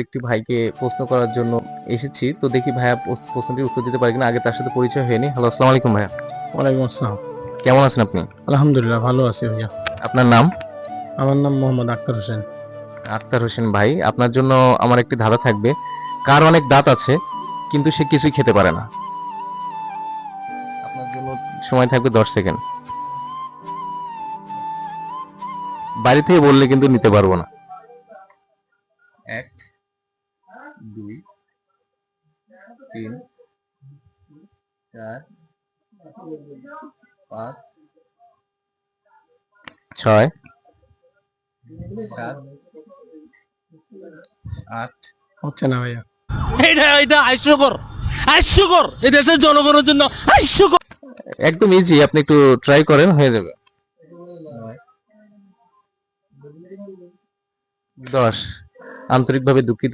একটি ভাইকে প্রশ্ন করার জন্য এসেছি, তো দেখি ভাইয়া প্রশ্নটির উত্তর দিতে পারে কিনা। আগে তার সাথে পরিচয় হয়নি। হ্যালো, আসসালামু আলাইকুম ভাইয়া। ওয়ালাইকুম আসসালাম। কেমন আছেন আপনি? আলহামদুলিল্লাহ ভালো আছি ভাইয়া। আপনার নাম? আমার নাম মোহাম্মদ আক্তার হোসেন। আক্তার হোসেন ভাই, আপনার জন্য আমার একটি ধাঁধা থাকবে। কার অনেক দাঁত আছে কিন্তু সে কিছুই খেতে পারে না? আপনার জন্য সময় থাকবে 10 সেকেন্ড। বাড়ি থেকে বললে কিন্তু নিতে পারবো না। 1 2 3 4 5 6 7 8। হচ্ছে না ভাইয়া। এটা এটা হাস্যকর, হাস্যকর এই দেশের জনগণের জন্য হাস্যকর। একদম ইজি, আপনি একটু ট্রাই করেন, হয়ে যাবে। 10। আন্তরিকভাবে দুঃখিত।